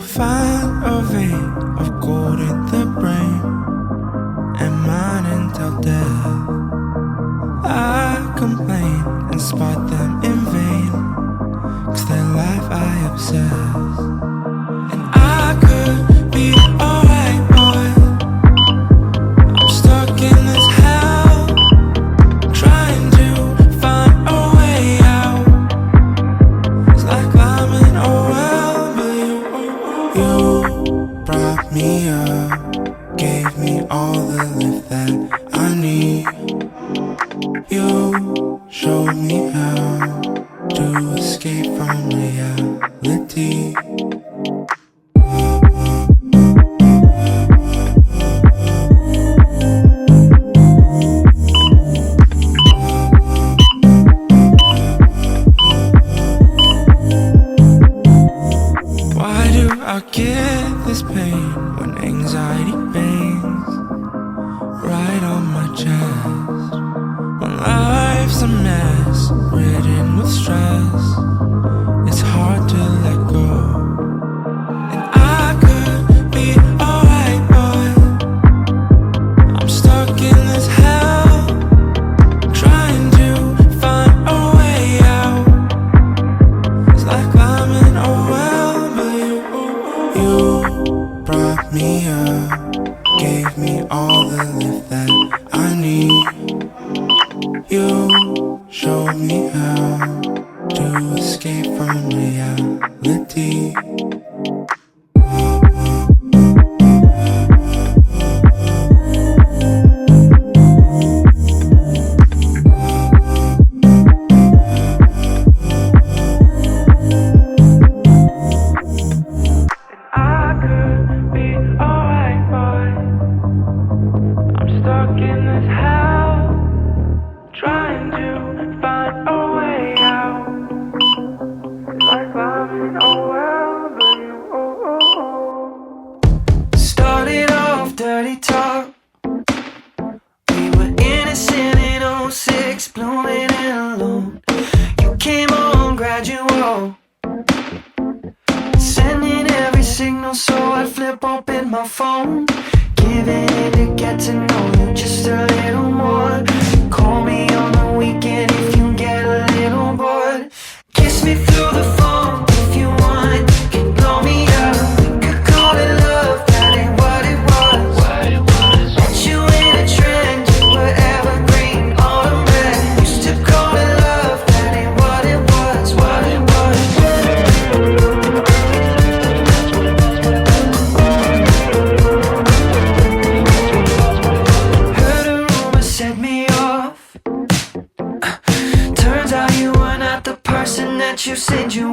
find a vein of gold in the brain and mine until death. I complain and spot them in vain, 'cause their life I obsess. And I could be alright, boy. I'm stuck in this hell, trying to find a way out. It's like I'm in a well, but you brought me up, gave me all the lift that I need. You showed me how to escape from reality. Why do I get this pain when anxiety bangs right on my chest? When life's a mess, ridden with stress, it's hard to let go. And I could be alright, boy. I'm stuck in this hell, trying to find a way out. It's like I'm in a well, but you brought me up, gave me all the lift that I need. You showed me how to escape from reality. I could be alright, boy. I'm stuck in this hell, trying to find a way out. Like I'm in a well, but you started off dirty talk. We were innocent in '06, blooming and alone. You came on gradual, sending every signal, so I'd flip open my phone, giving in to get to know you just a little more. Call me on the weekend if you get a little bored. Kiss me through the phone if you want. You can blow me up. We could call it love, that ain't what it was. Put you in a trend, you were evergreen, autumn red. Used to call it love, that ain't what it was, what it was. Heard a rumor set me off. Turns out you were not the person that you said you